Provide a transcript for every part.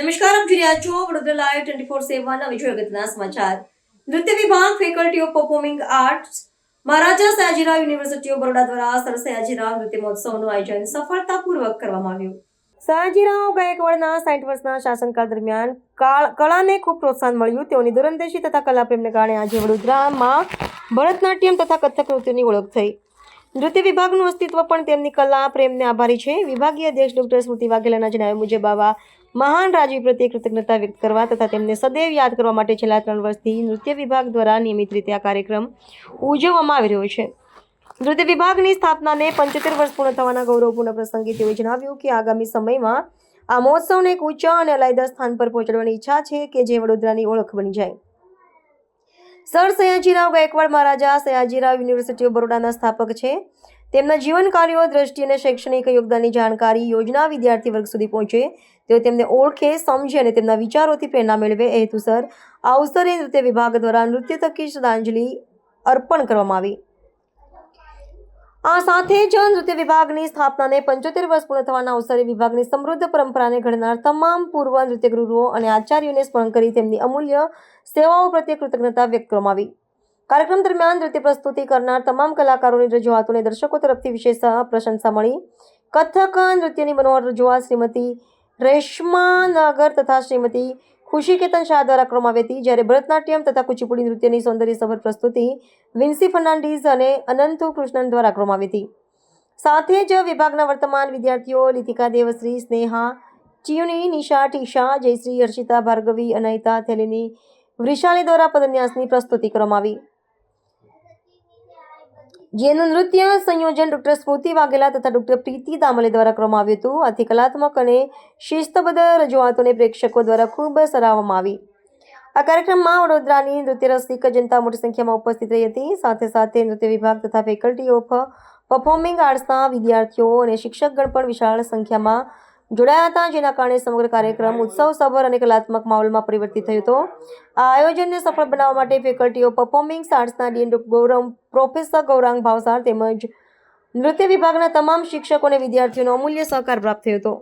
નમસ્કાર, આપ જોઈ રહ્યા છો વડોદરા લાઈવ 24/7 વિજય અગત્યના સમાચાર. નૃત્ય વિભાગ faculty of performing arts Maharaja Sayajirao university of Baroda દ્વારા સર સયાજીરાવ નૃત્ય મહોત્સવનું આયોજન સફળતાપૂર્વક કરવામાં આવ્યું. સયાજીરાવ ગાયકવાડના 60 વર્ષના શાસનકાળ દરમિયાન કળાને ખૂબ પ્રોત્સાહન મળ્યું. તેઓની દૂરંદેશી તથા કલાપ્રેમને કારણે આજે વડોદરામાં ભરતનાટ્યમ તથા કથક નૃત્યની ઓળખ થઈ. નૃત્ય વિભાગનું અસ્તિત્વ પણ તેમની કલા પ્રેમને આભારી છે. વિભાગીય અધ્યક્ષ ડોક્ટર સ્મૃતિ વાઘેલાના જણાવ્યા મુજબ આવા મહાન રાજવી પ્રત્યે કૃતજ્ઞતા વ્યક્ત કરવા તથા તેમને સદૈવ યાદ કરવા માટે છેલ્લા 3 વર્ષથી નૃત્ય વિભાગ દ્વારા નિયમિત રીતે આ કાર્યક્રમ ઉજવવામાં આવી રહ્યો છે. નૃત્ય વિભાગની સ્થાપનાને 75 વર્ષ પૂર્ણ થવાના ગૌરવપૂર્ણ પ્રસંગે તેઓએ જણાવ્યું કે આગામી સમયમાં આ મહોત્સવને એક ઊંચા અને અલાયદા સ્થાન પર પહોંચાડવાની ઈચ્છા છે કે જે વડોદરાની ઓળખ બની જાય. Sir Sayajirao Gaekwad Maharaja Sayajirao university of બરોડાના સ્થાપક છે. તેમના જીવન કાર્યો, દ્રષ્ટિ અને શૈક્ષણિક યોગદાનની જાણકારી યોજના વિદ્યાર્થી વર્ગ સુધી પહોંચે, તેઓ તેમને ઓળખે, સમજે અને તેમના વિચારોથી પ્રેરણા મેળવે એ હેતુસર આ અવસરે નૃત્ય વિભાગ દ્વારા નૃત્ય થકી શ્રદ્ધાંજલિ અર્પણ કરવામાં આવી. આ સાથે જ નૃત્ય વિભાગની સ્થાપનાને 75 વર્ષ પૂર્ણ થવાના અવસરે વિભાગની સમૃદ્ધ પરંપરાને ઘડનાર તમામ પૂર્વ નૃત્યગુરુઓ અને આચાર્યોને સ્મરણ કરી તેમની અમૂલ્ય સેવાઓ પ્રત્યે કૃતજ્ઞતા વ્યક્ત કરવામાં આવી. કાર્યક્રમ દરમિયાન નૃત્ય પ્રસ્તુતિ કરનાર તમામ કલાકારોની રજૂઆતોને દર્શકો તરફથી વિશેષ પ્રશંસા મળી. કથક નૃત્યની મનોહર રજૂઆત શ્રીમતી રેશમા નાગર તથા શ્રીમતી ખુશી કેતન શાહ દ્વારા કરવામાં આવી હતી, જ્યારે ભરતનાટ્યમ તથા કુચીપુડી નૃત્યની સૌંદર્યસભર પ્રસ્તુતિ વિન્સી ફર્નાન્ડીઝ અને અનંતુ કૃષ્ણન દ્વારા કરવામાં આવી હતી. સાથે જ વિભાગના વર્તમાન વિદ્યાર્થીઓ લીતિકા દેવશ્રી, સ્નેહા, ચિયુની, નિશા, ટીશા, જયશ્રી, હર્ષિતા, ભાર્ગવી, અનહિતા, થેલીની, વૃષાલી દ્વારા પદન્યાસની પ્રસ્તુતિ કરવામાં આવી. જેનું નૃત્ય સંયોજન ડોક્ટર સ્મૃતિ વાઘેલા તથા ડોક્ટર પ્રીતિ દામલે દ્વારા કરવામાં આવ્યું હતું. આથી કલાત્મક અને શિસ્તબદ્ધ રજૂઆતોને પ્રેક્ષકો દ્વારા ખૂબ સરાહવામાં આવી. આ કાર્યક્રમમાં વડોદરાની નૃત્ય રસિક જનતા મોટી સંખ્યામાં ઉપસ્થિત રહી હતી. સાથે સાથે નૃત્ય વિભાગ તથા ફેકલ્ટી ઓફ પરફોર્મિંગ આર્ટ્સના વિદ્યાર્થીઓ અને શિક્ષકગણ પણ વિશાળ સંખ્યામાં જોડાયા હતા, જેના કારણે સમગ્ર કાર્યક્રમ ઉત્સવસભર અને કલાત્મક માહોલમાં પરિવર્તિત થયો હતો. આ આયોજનને સફળ બનાવવા માટે ફેકલ્ટી ઓફ પરફોર્મિંગ આર્ટ્સના ડીન પ્રોફેસર ગૌરાંગ ભાવસાર તેમજ નૃત્ય વિભાગના તમામ શિક્ષકો અને વિદ્યાર્થીઓનો અમૂલ્ય સહકાર પ્રાપ્ત થયો હતો.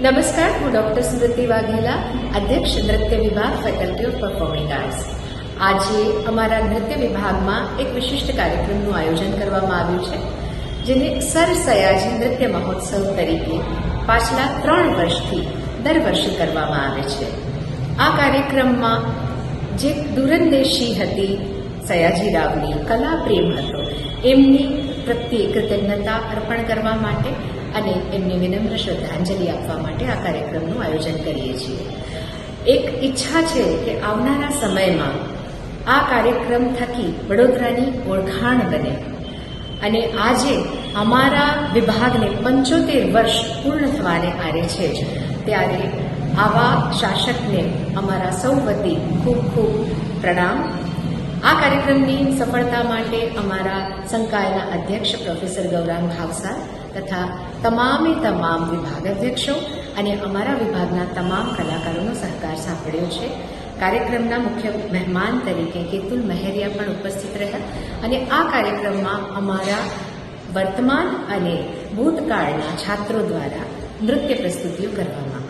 નમસ્કાર, હું ડોક્ટર સ્મૃતિ વાઘેલા, અધ્યક્ષ નૃત્ય વિભાગ ફેકલ્ટી ઓફ પરફોર્મિંગ આર્ટ્સ. આજે અમારા નૃત્ય વિભાગમાં એક વિશિષ્ટ કાર્યક્રમનું આયોજન કરવામાં આવ્યું છે, જેને સર સયાજી નૃત્ય મહોત્સવ તરીકે પાછલા 3 વર્ષથી દર વર્ષે કરવામાં આવે છે. આ કાર્યક્રમમાં જે દૂરંદેશી હતી સયાજીરાવની, કલા પ્રેમ હતો, એમની પ્રત્યે કૃતજ્ઞતા અર્પણ કરવા માટે અને એમને વિનમ્ર શ્રદ્ધાંજલિ આપવા માટે આ કાર્યક્રમનું આયોજન કરીએ છીએ. એક ઈચ્છા છે કે આવનારા સમયમાં આ કાર્યક્રમ થકી વડોદરાની ઓળખાણ બને અને આજે અમારા વિભાગને 75 વર્ષ પૂર્ણ થવાને આરે છે જ, ત્યારે આવા શાસકને અમારા સૌ વતી ખૂબ ખૂબ પ્રણામ. આ કાર્યક્રમની સફળતા માટે અમારા સંકાયના અધ્યક્ષ પ્રોફેસર ગૌરાંગ ભાવસાર તથા તમામ વિભાગ અધ્યક્ષો અને અમારા વિભાગના તમામ કલાકારોનો સહકાર સાંપડ્યો છે. કાર્યક્રમના મુખ્ય મહેમાન તરીકે કેતુલ મહેરિયા પણ ઉપસ્થિત રહ્યા અને આ કાર્યક્રમમાં અમારા વર્તમાન અને ભૂતકાળના છાત્રો દ્વારા નૃત્ય પ્રસ્તુતિઓ કરવામાં